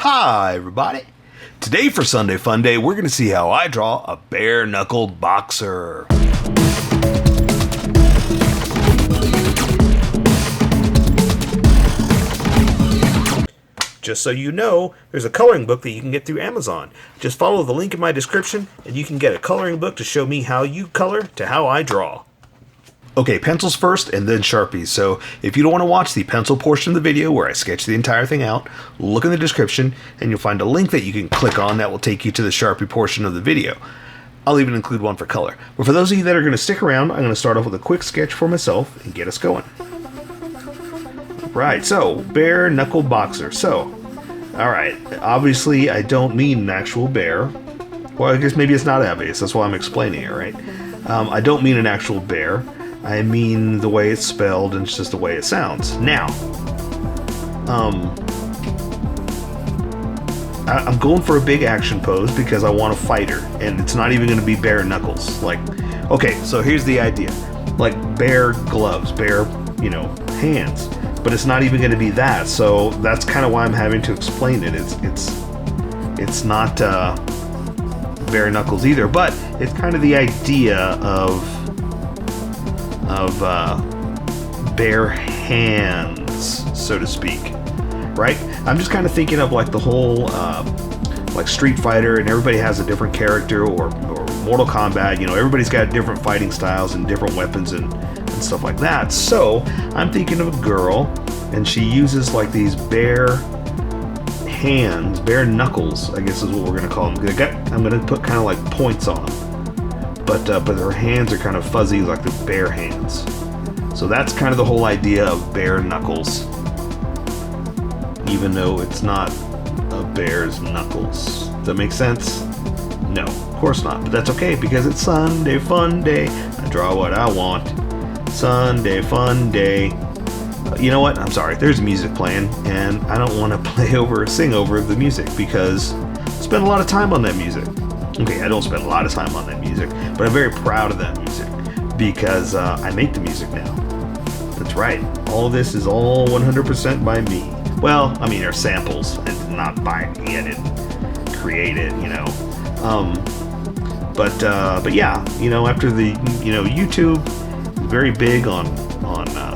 Hi everybody! Today for Sunday Fun Day, we're going to see how I draw a Bear Knuckle Boxer. Just so you know, there's a coloring book that you can get through Amazon. Just follow the link in my description and you can get a coloring book to show me how you color to how I draw. Okay, pencils first and then Sharpies. So if you don't want to watch the pencil portion of the video where I sketch the entire thing out, look in the description and you'll find a link that you can click on that will take you to the Sharpie portion of the video. I'll even include one for color. But for those of you that are going to stick around, I'm going to start off with a quick sketch for myself and get us going. Right, so Bear Knuckle Boxer. So, alright, obviously I don't mean an actual bear. Well, I guess maybe it's not obvious, that's why I'm explaining it, right? I don't mean an actual bear. I mean the way it's spelled, and it's just the way it sounds. Now, I'm going for a big action pose because I want a fighter, and it's not even going to be bare knuckles. Like, okay, so here's the idea. Like bear gloves, bear, hands. But it's not even going to be that, so that's kind of why I'm having to explain it. It's not bare knuckles either, but it's kind of the idea of bare hands, so to speak, right? I'm just kind of thinking of like the whole like Street Fighter, and everybody has a different character, or Mortal Kombat. Everybody's got different fighting styles and different weapons and stuff like that. So I'm thinking of a girl, and she uses like these bare hands, bare knuckles, I guess is what we're gonna call them. I'm gonna put kind of like points on them, but her hands are kind of fuzzy like the bear hands. So that's kind of the whole idea of bare knuckles, even though it's not a bear's knuckles. Does that make sense? No, of course not, but that's okay because it's Sunday Fun Day. I draw what I want. Sunday Fun Day. You know what? I'm sorry. There's music playing, and I don't want to sing over the music because I spend a lot of time on that music. Okay, I don't spend a lot of time on that music, but I'm very proud of that music because I make the music now. That's right. All of this is all 100% by me. Well, I mean, they're samples and not by me. I didn't create it, But yeah, after the YouTube is very big on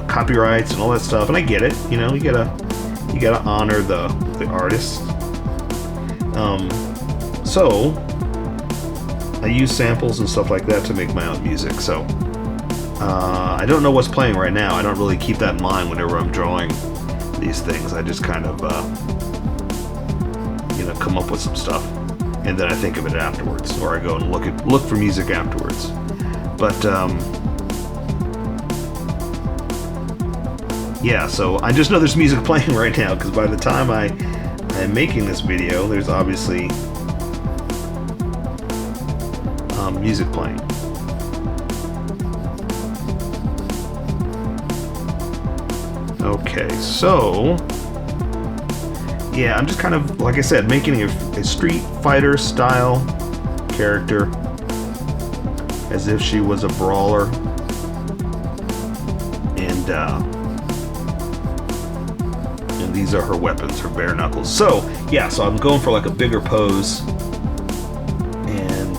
copyrights and all that stuff, and I get it. You gotta honor the artist. So I use samples and stuff like that to make my own music. So I don't know what's playing right now. I don't really keep that in mind whenever I'm drawing these things. I just kind of come up with some stuff, and then I think of it afterwards, or I go and look for music afterwards. But yeah, so I just know there's music playing right now because by the time I'm making this video, there's obviously music playing. Okay, so yeah, I'm just kind of, like I said, making a Street Fighter style character as if she was a brawler, and these are her weapons, her bare knuckles. So yeah, so I'm going for like a bigger pose, and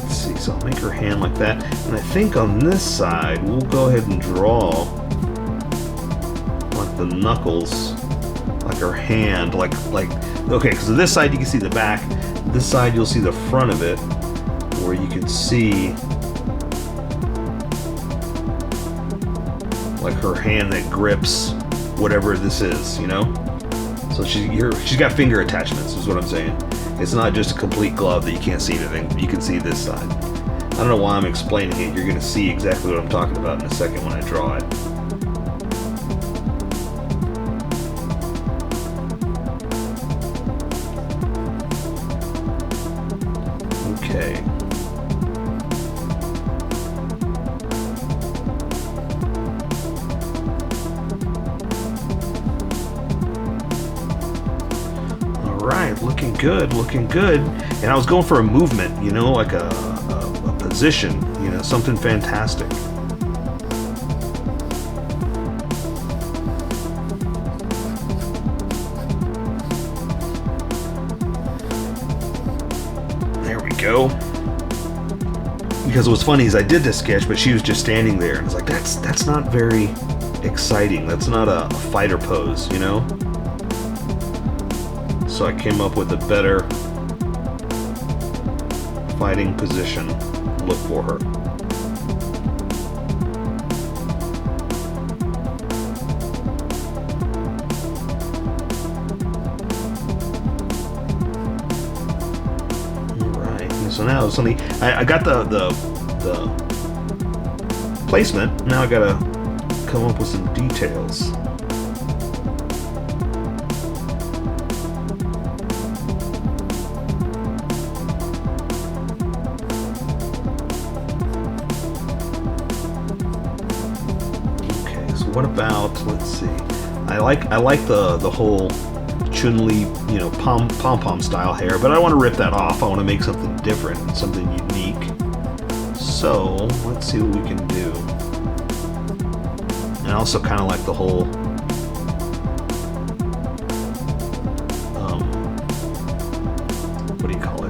let's see, so I'll make her hand like that, and I think on this side we'll go ahead and draw like the knuckles, like her hand, like okay, so this side you can see the back, this side you'll see the front of it, where you can see like her hand that grips whatever this is, So she's got finger attachments, is what I'm saying. It's not just a complete glove that you can't see anything. You can see this side. I don't know why I'm explaining it. You're going to see exactly what I'm talking about in a second when I draw it. Okay. Alright, looking good. And I was going for a movement, like a position, something fantastic. go. Because what's funny is I did this sketch, but she was just standing there, and it's like, that's not very exciting. That's not a fighter pose, you know? So I came up with a better fighting position look for her. Alright, so now something I got the placement. Now I gotta come up with some details. What about, let's see, I like the whole Chun-Li, you know, pom-pom style hair, but I want to rip that off. I want to make something different, something unique. So let's see what we can do. And I also kind of like the whole what do you call it,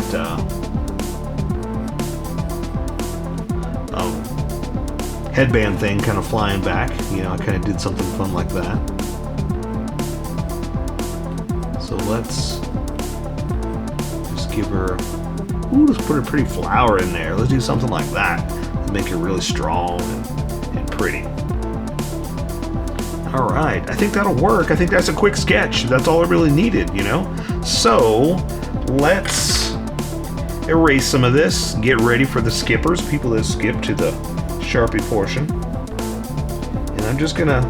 headband thing kind of flying back. You know, I kind of did something fun like that. So let's just give her, ooh, let's put a pretty flower in there. Let's do something like that to make it really strong and pretty. Alright, I think that'll work. I think that's a quick sketch. That's all I really needed, you know? So let's erase some of this, get ready for the skippers, people that skip to the Sharpie portion. And I'm just gonna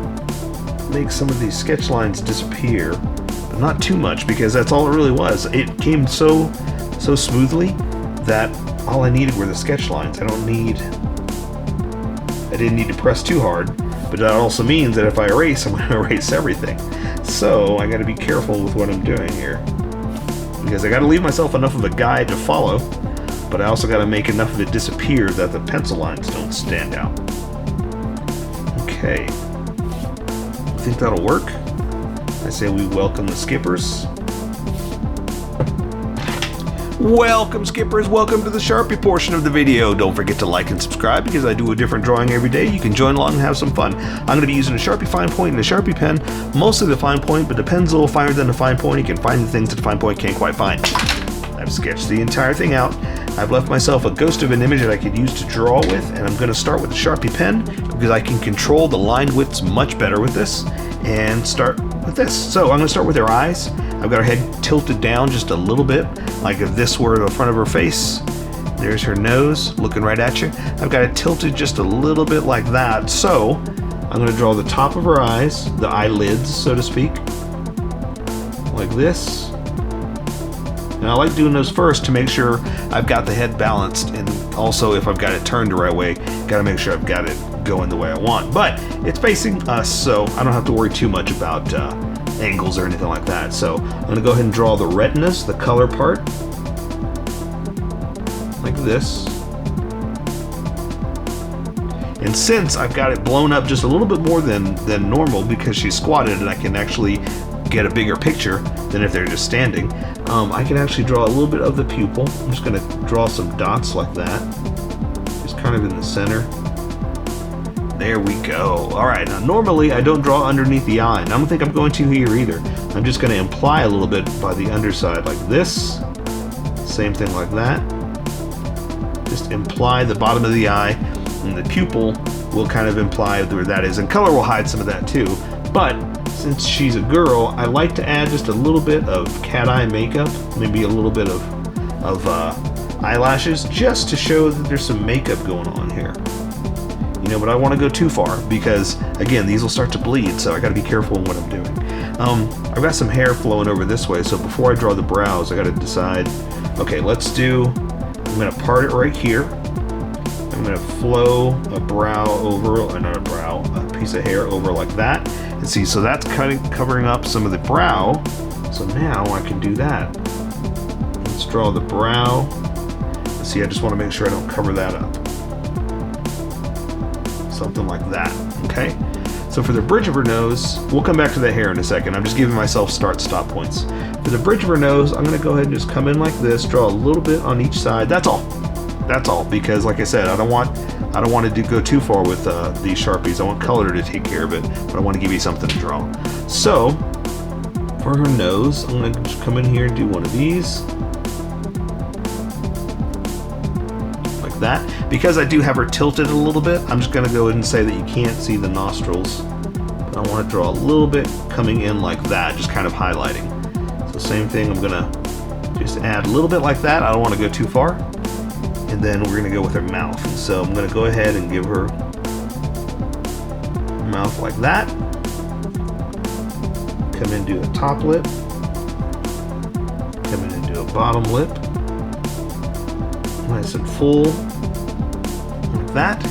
make some of these sketch lines disappear, but not too much, because that's all it really was. It came so smoothly that all I needed were the sketch lines. I didn't need to press too hard, but that also means that if I erase, I'm gonna erase everything. So I gotta be careful with what I'm doing here, because I gotta leave myself enough of a guide to follow, but I also got to make enough of it disappear that the pencil lines don't stand out. Okay, I think that'll work. I say we welcome the skippers. Welcome skippers, welcome to the Sharpie portion of the video. Don't forget to like and subscribe, because I do a different drawing every day. You can join along and have some fun. I'm going to be using a Sharpie fine point and a Sharpie pen, mostly the fine point, but the pen's a little finer than the fine point. You can find the things that the fine point can't quite find. I've sketched the entire thing out. I've left myself a ghost of an image that I could use to draw with, and I'm going to start with the Sharpie pen because I can control the line widths much better with this, and start with this. So I'm going to start with her eyes. I've got her head tilted down just a little bit, like if this were the front of her face. There's her nose looking right at you. I've got it tilted just a little bit like that. So I'm going to draw the top of her eyes, the eyelids, so to speak, like this. And I like doing those first to make sure I've got the head balanced, and also if I've got it turned the right way, gotta make sure I've got it going the way I want. But it's facing us, so I don't have to worry too much about angles or anything like that. So I'm gonna go ahead and draw the retinas, the color part, like this. And since I've got it blown up just a little bit more than normal because she's squatted, and I can actually get a bigger picture than if they're just standing, I can actually draw a little bit of the pupil. I'm just going to draw some dots like that, just kind of in the center. There we go. Alright, now normally I don't draw underneath the eye, and I don't think I'm going to here either. I'm just going to imply a little bit by the underside like this. Same thing like that. Just imply the bottom of the eye, and the pupil will kind of imply where that is, and color will hide some of that too. But since she's a girl, I like to add just a little bit of cat eye makeup, maybe a little bit of eyelashes, just to show that there's some makeup going on here. You know, but I don't want to go too far, because again, these will start to bleed, so I got to be careful in what I'm doing. I've got some hair flowing over this way, so before I draw the brows, I got to decide, okay, I'm going to part it right here. I'm going to flow a brow over, not a brow, a piece of hair over like that. And see, so that's kind of covering up some of the brow. So now I can do that. Let's draw the brow. See, I just want to make sure I don't cover that up. Something like that, okay? So So for the bridge of her nose, we'll come back to the hair in a second. I'm just giving myself start-stop points. For the bridge of her nose, I'm going to go ahead and just come in like this, draw a little bit on each side. That's all. That's all, because like I said, I don't want to go too far with these Sharpies. I want color to take care of it, but I want to give you something to draw. So for her nose, I'm going to just come in here and do one of these. Like that. Because I do have her tilted a little bit, I'm just going to go ahead and say that you can't see the nostrils. But I want to draw a little bit coming in like that, just kind of highlighting. So same thing, I'm going to just add a little bit like that. I don't want to go too far. And then we're going to go with her mouth. So I'm going to go ahead and give her mouth like that. Come in and do a top lip. Come in and do a bottom lip. Nice and full. Like that.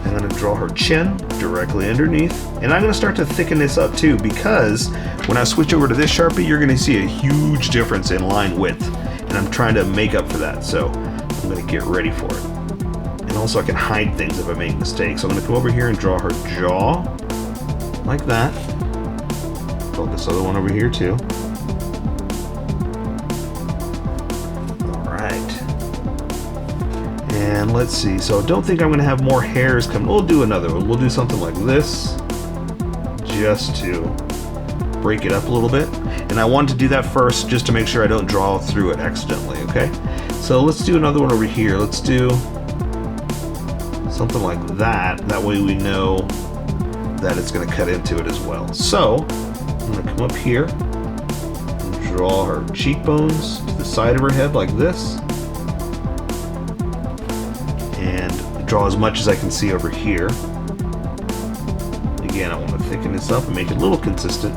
I'm going to draw her chin directly underneath. And I'm going to start to thicken this up too, because when I switch over to this Sharpie, you're going to see a huge difference in line width. And I'm trying to make up for that. So I'm going to get ready for it. And also I can hide things if I make mistakes. So I'm going to come over here and draw her jaw like that. Draw this other one over here too. Alright. And let's see. So I don't think I'm going to have more hairs come. We'll do another one. We'll do something like this just to break it up a little bit. And I want to do that first just to make sure I don't draw through it accidentally, okay? So let's do another one over here. Let's do something like that. That way we know that it's going to cut into it as well. So I'm going to come up here and draw her cheekbones to the side of her head like this. And draw as much as I can see over here. Again, I want to thicken this up and make it a little consistent.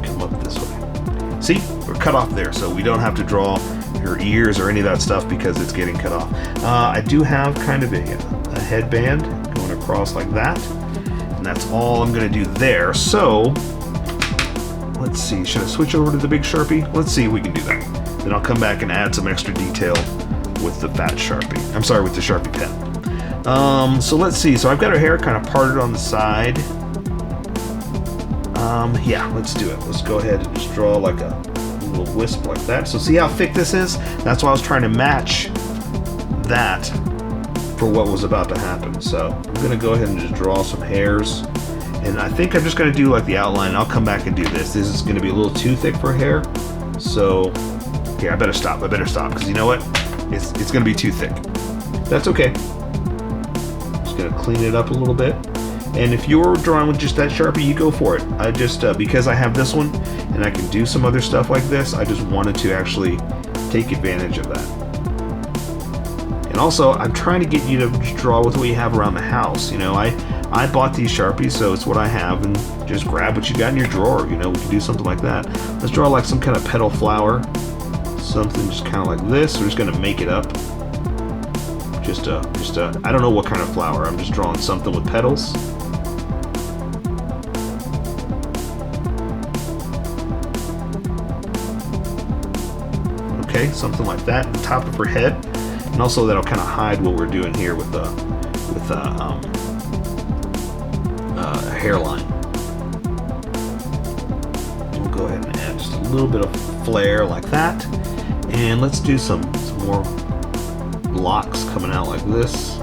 Come up this way. See? We're cut off there, so we don't have to draw her ears or any of that stuff because it's getting cut off. I do have kind of a headband going across like that, and that's all I'm going to do there. So let's see, should I switch over to the big Sharpie? Let's see if we can do that. Then I'll come back and add some extra detail with the fat Sharpie. I'm sorry, with the Sharpie pen. So let's see, so I've got her hair kind of parted on the side. Yeah, let's do it. Let's go ahead and just draw like a little wisp like that. So see how thick this is? That's why I was trying to match that for what was about to happen. So I'm going to go ahead and just draw some hairs. And I think I'm just going to do like the outline. I'll come back and do this. This is going to be a little too thick for hair. So here, I better stop. Because you know what? It's going to be too thick. That's okay. Just going to clean it up a little bit. And if you're drawing with just that Sharpie, you go for it. I just, because I have this one and I can do some other stuff like this, I just wanted to actually take advantage of that. And also, I'm trying to get you to draw with what you have around the house. You know, I bought these Sharpies, so it's what I have, and just grab what you got in your drawer. You know, we can do something like that. Let's draw like some kind of petal flower. Something just kind of like this. We're just going to make it up. I don't know what kind of flower. I'm just drawing something with petals. Okay, something like that on top of her head, and also that'll kind of hide what we're doing here with the hairline. We'll go ahead and add just a little bit of flare like that, and let's do some more locks coming out like this.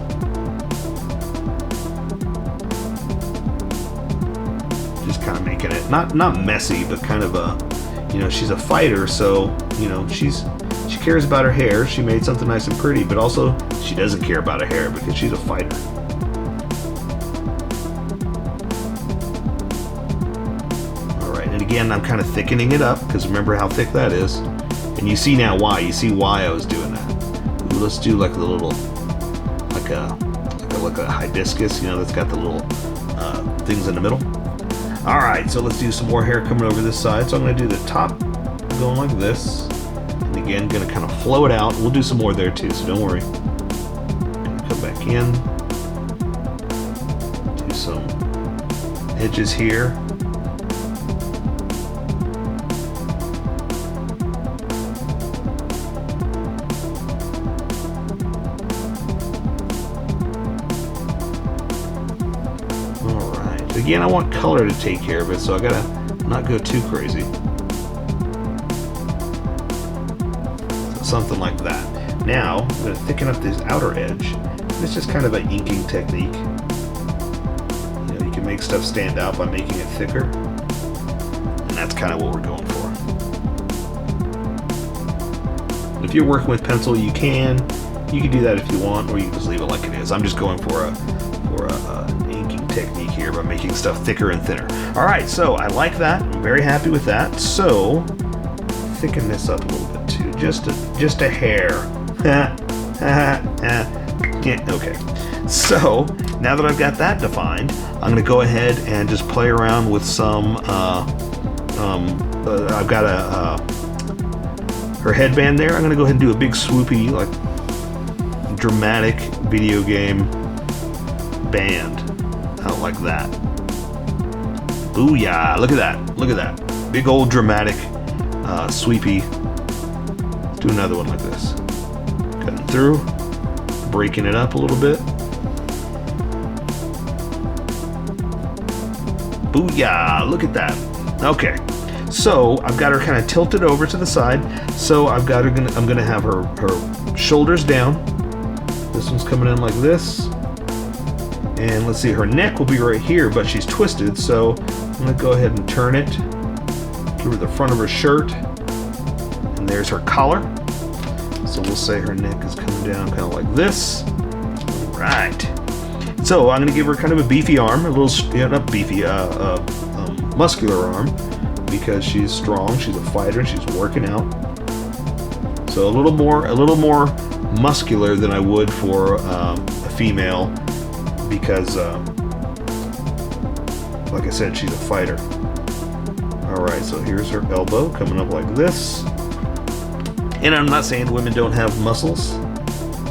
Just kind of making it not messy, but kind of a, you know, she's a fighter, so you know she cares about her hair. She made something nice and pretty, but also she doesn't care about her hair because she's a fighter. Alright, and again, I'm kind of thickening it up because remember how thick that is. And you see now why. You see why I was doing that. Ooh, let's do like a little, like a hibiscus, you know, that's got the little things in the middle. Alright, so let's do some more hair coming over this side. So I'm going to do the top going like this. And again, going to kind of flow it out. We'll do some more there too, so don't worry. Come back in. Do some edges here. again, I want color to take care of it, so I gotta not go too crazy. So something like that. Now, I'm gonna thicken up this outer edge. It's just kind of an inking technique. You know, you can make stuff stand out by making it thicker. And that's kind of what we're going for. If you're working with pencil, you can do that if you want, or you can just leave it like it is. I'm just going for a inking technique here by making stuff thicker and thinner. All right, so I like that. I'm very happy with that. So thicken this up a little bit too, just a hair. Yeah, okay. So now that I've got that defined, I'm going to go ahead and just play around with some. I've got her headband there. I'm going to go ahead and do a big swoopy, like dramatic video game band out like that. Booyah! Look at that! Look at that! Big old dramatic sweepy. Let's do another one like this. Cutting through, breaking it up a little bit. Booyah! Look at that. Okay, so I've got her kind of tilted over to the side. So I've got her. I'm gonna have her shoulders down. This one's coming in like this. And let's see, her neck will be right here, but she's twisted. So I'm gonna go ahead and turn it. Give her the front of her shirt. And there's her collar. So we'll say her neck is coming down kind of like this. All right. So I'm going to give her kind of a beefy arm, a little, not beefy, muscular arm, because she's strong, she's a fighter, she's working out. So a little more muscular than I would for a female, because, like I said, she's a fighter. All right, so here's her elbow coming up like this. And I'm not saying women don't have muscles.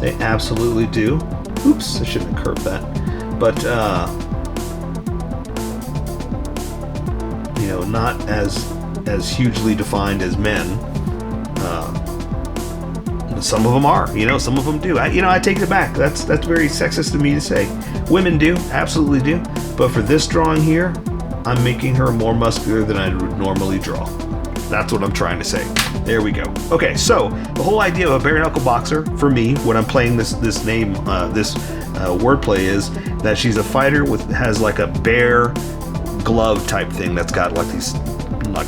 They absolutely do. Oops, I shouldn't have curved that. But, you know, not as hugely defined as men. Some of them are, you know, some of them do. I take it back. That's very sexist of me to say. Women do, absolutely do. But for this drawing here, I'm making her more muscular than I would normally draw. That's what I'm trying to say. There we go. Okay, so the whole idea of a bare knuckle boxer, for me, when I'm playing this wordplay, is that she's a fighter has like a bear glove type thing that's got like these like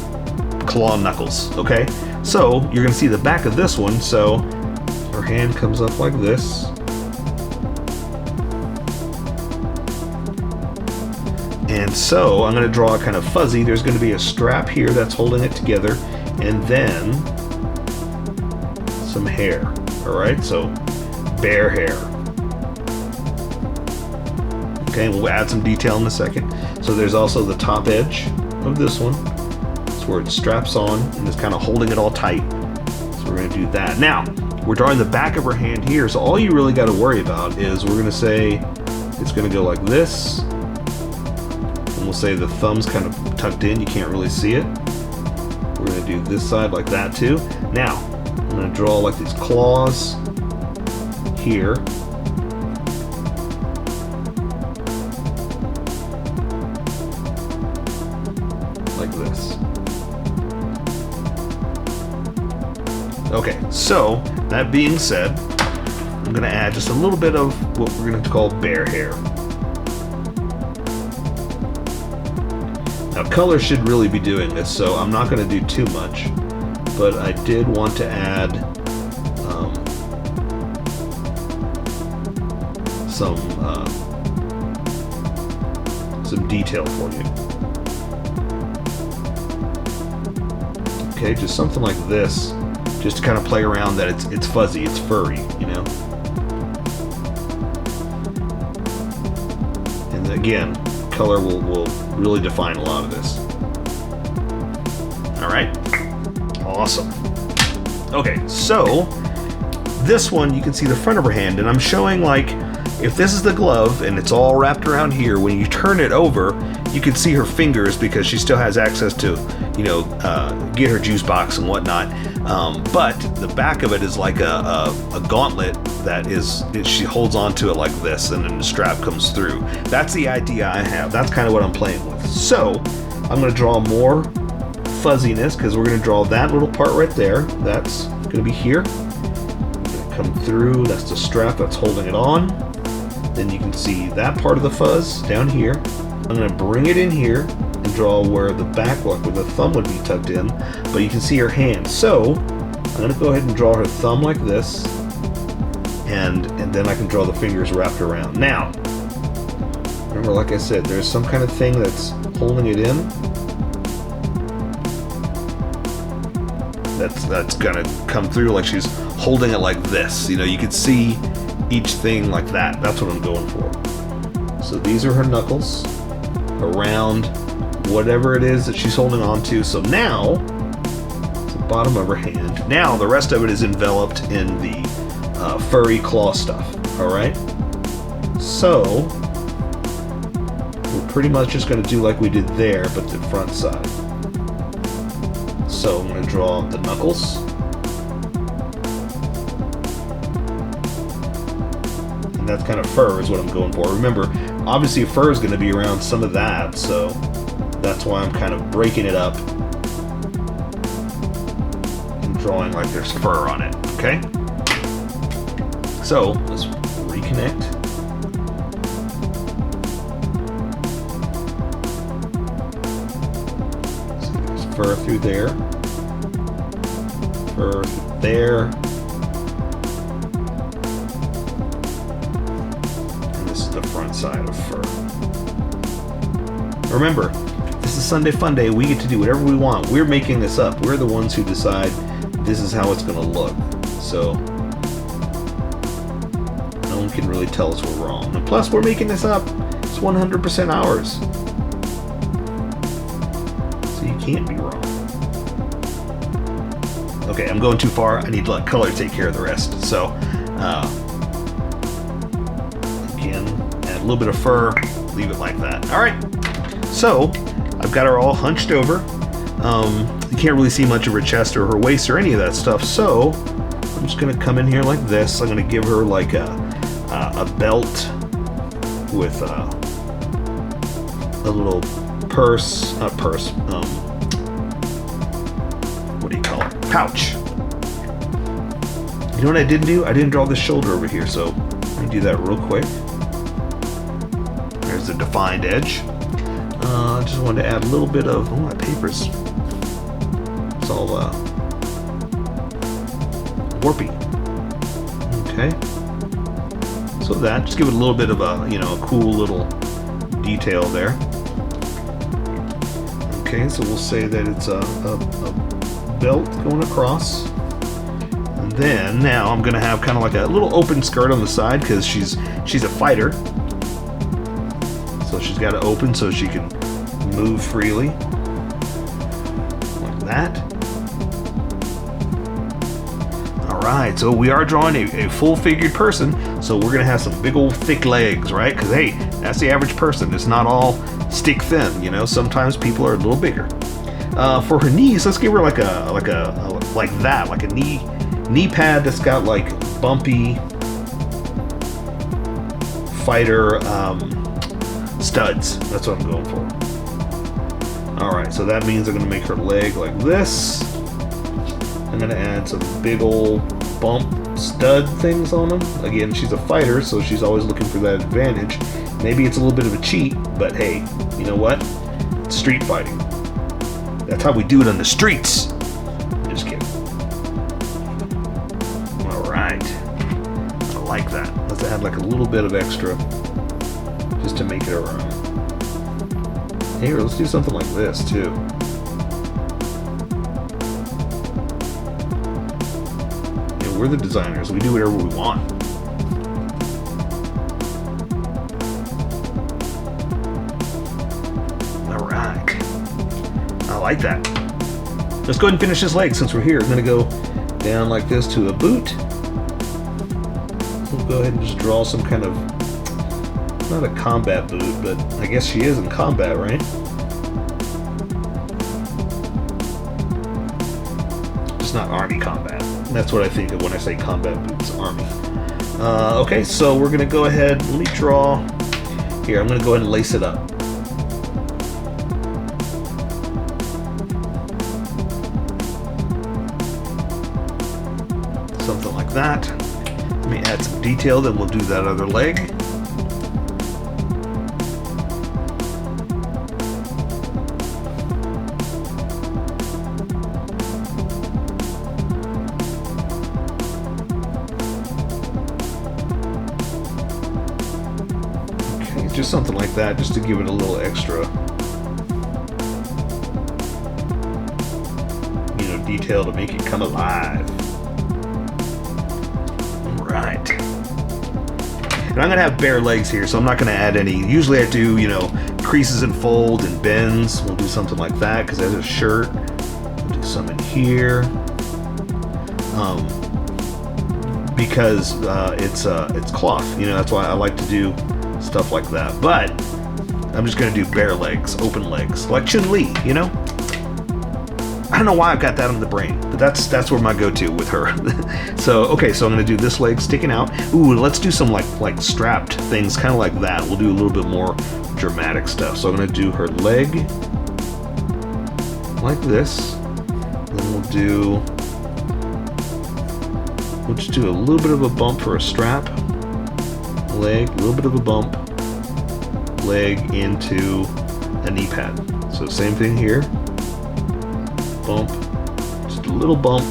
claw knuckles. Okay, so you're gonna see the back of this one. So her hand comes up like this. And so I'm going to draw a kind of fuzzy. There's going to be a strap here that's holding it together, and then some hair. All right, so bear hair. Okay, we'll add some detail in a second. So there's also the top edge of this one. That's where it straps on and is kind of holding it all tight. So we're going to do that. Now, we're drawing the back of her hand here, so all you really got to worry about is we're going to say it's going to go like this. And we'll say the thumb's kind of tucked in, you can't really see it. We're going to do this side like that too. Now, I'm going to draw like these claws here. Like this. Okay, so that being said, I'm going to add just a little bit of what we're going to call bear hair. Now, color should really be doing this, so I'm not going to do too much, but I did want to add some detail for you. Okay, just something like this, just to kind of play around that it's fuzzy, it's furry, you know. And again, color will really define a lot of this. All right, awesome. Okay, so this one you can see the front of her hand, and I'm showing like if this is the glove and it's all wrapped around here, when you turn it over, you can see her fingers because she still has access to, you know, get her juice box and whatnot. But the back of it is like a gauntlet that she holds onto it like this, and then the strap comes through. That's the idea I have. That's kind of what I'm playing with. So I'm going to draw more fuzziness because we're going to draw that little part right there. That's going to be here. Come through. That's the strap that's holding it on. Then you can see that part of the fuzz down here. I'm going to bring it in here and draw where the back, like where the thumb would be tucked in, but you can see her hand. So I'm going to go ahead and draw her thumb like this, and then I can draw the fingers wrapped around. Now, remember, like I said, there's some kind of thing that's holding it in. That's gonna come through like she's holding it like this. You know, you can see each thing like that. That's what I'm going for. So these are her knuckles around whatever it is that she's holding on to. So now, it's the bottom of her hand. Now the rest of it is enveloped in the furry claw stuff. Alright? So, we're pretty much just going to do like we did there, but the front side. So I'm going to draw the knuckles. And that's kind of fur is what I'm going for. Remember, obviously fur is going to be around some of that, so that's why I'm kind of breaking it up and drawing like there's fur on it, okay? So let's reconnect. So there's fur through there, fur through there, and this is the front side of fur. Remember, this is Sunday Fun Day. We get to do whatever we want. We're making this up. We're the ones who decide this is how it's going to look. So no one can really tell us we're wrong. And plus, we're making this up. It's 100% ours. So you can't be wrong. Okay, I'm going too far. I need to let color take care of the rest. So, again, add a little bit of fur. Leave it like that. All right. So, I've got her all hunched over. You can't really see much of her chest or her waist or any of that stuff. So, I'm just going to come in here like this. I'm going to give her like a belt with a little purse, not purse, what do you call it? Pouch. You know what I didn't do? I didn't draw the shoulder over here, so let me do that real quick. There's the defined edge. I just wanted to add a little bit of, my paper's, it's all warpy. Okay. So that, just give it a little bit of a, a cool little detail there. Okay, so we'll say that it's a belt going across. And then now I'm gonna have kind of like a little open skirt on the side because she's a fighter. So she's got to open so she can move freely. Like that. Alright, so we are drawing a full-figured person, so we're going to have some big old thick legs, right? Because, hey, that's the average person. It's not all stick thin, Sometimes people are a little bigger. For her knees, let's give her like a knee pad that's got like bumpy fighter studs. That's what I'm going for. Alright, so that means I'm going to make her leg like this. I'm going to add some big old bump stud things on them. Again, she's a fighter, so she's always looking for that advantage. Maybe it's a little bit of a cheat, but hey, you know what? It's street fighting. That's how we do it on the streets. Just kidding. Alright. I like that. Let's add like a little bit of extra just to make it around. Here, let's do something like this too. We're the designers. We do whatever we want. Alright. I like that. Let's go ahead and finish this leg since we're here. I'm going to go down like this to a boot. We'll go ahead and just draw some kind of not a combat boot, but I guess she is in combat, right? Just not army combat. That's what I think of when I say combat boots, army. Okay, so we're gonna go ahead, let me draw. Here, I'm gonna go ahead and lace it up. Something like that. Let me add some detail, then we'll do that other leg. Okay, just something like that, just to give it a little extra, you know, detail to make it come alive. Right. And I'm gonna have bare legs here, so I'm not gonna add any. Usually I do, you know, creases and fold and bends. We'll do something like that because there's a shirt. We'll do some in here, because it's cloth. You know, that's why I like to do stuff like that. But I'm just gonna do bare legs, open legs, like Chun-Li. You know. I don't know why I've got that on the brain, but that's where my go-to with her. So okay, so I'm gonna do this leg sticking out. Ooh, let's do some like strapped things, kind of like that. We'll do a little bit more dramatic stuff. So I'm gonna do her leg like this. Then we'll just do a little bit of a bump for a strap. Leg, a little bit of a bump. Leg into a knee pad. So same thing here. Bump, just a little bump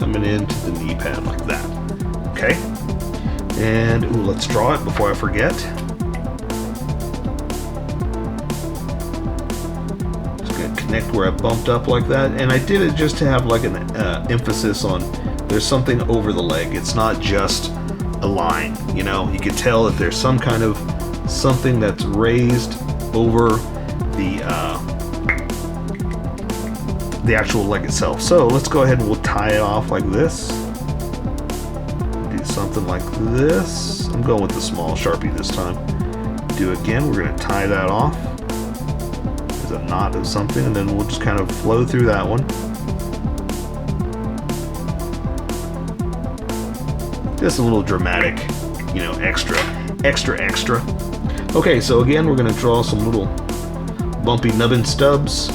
coming into the knee pad like that. Okay, and ooh, let's draw it before I forget. Just gonna connect where I bumped up like that, and I did it just to have like an emphasis on there's something over the leg. It's not just a line, you know. You can tell that there's some kind of something that's raised over the actual leg itself. So let's go ahead and we'll tie it off like this. Do something like this. I'm going with the small Sharpie this time. Do it again. We're going to tie that off. There's a knot of something, and then we'll just kind of flow through that one. Just a little dramatic, you know, extra. Okay, so again, we're going to draw some little bumpy nubbin stubs.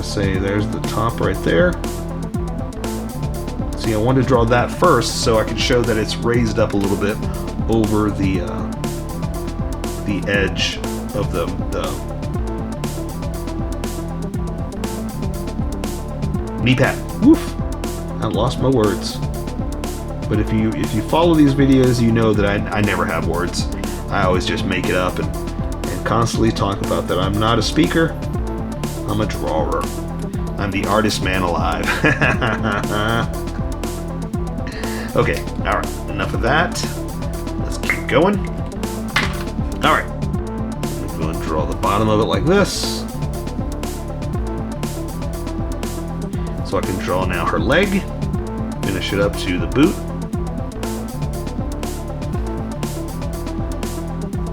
Say there's the top right there. See, I wanted to draw that first so I could show that it's raised up a little bit over the edge of the knee pad. Woof! I lost my words. But if you follow these videos, you know that I never have words. I always just make it up and constantly talk about that. I'm not a speaker. I'm a drawer. I'm the artist man alive. Okay, alright, enough of that. Let's keep going. Alright, I'm going to draw the bottom of it like this. So I can draw now her leg, finish it up to the boot.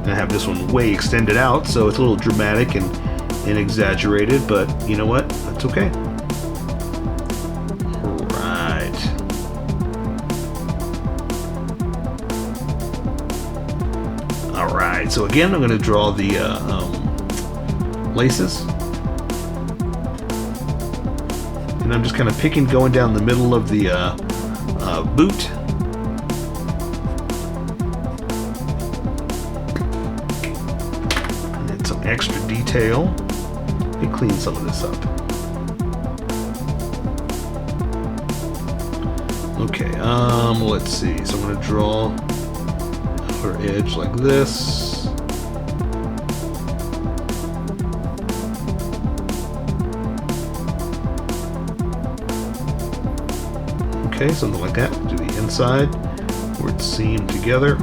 And I have this one way extended out, so it's a little dramatic and exaggerated, but you know what? That's okay. Right. Alright, so again, I'm going to draw the laces. And I'm just kind of picking, going down the middle of the boot. And some extra detail. Let me clean some of this up. Okay, let's see. So I'm going to draw her edge like this. Okay, something like that. Do the inside where it's seamed together.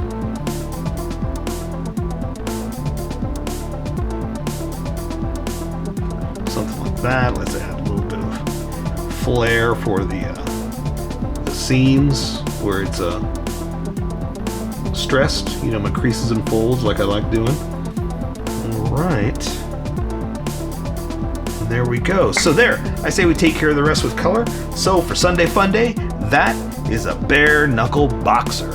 Something like that. Let's add a little bit of flair for the seams where it's stressed, you know, my creases and folds like I like doing. Alright. There we go. So there, I say we take care of the rest with color. So for Sunday Fun Day, that is a Bear Knuckle Boxer.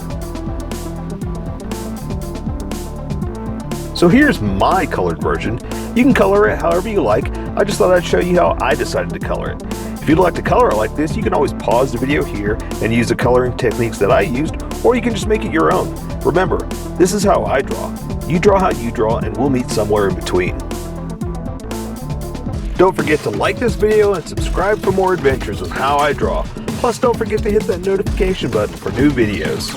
So here's my colored version. You can color it however you like. I just thought I'd show you how I decided to color it. If you'd like to color it like this, you can always pause the video here and use the coloring techniques that I used, or you can just make it your own. Remember, this is how I draw. You draw how you draw, and we'll meet somewhere in between. Don't forget to like this video and subscribe for more adventures on how I draw. Plus, don't forget to hit that notification button for new videos.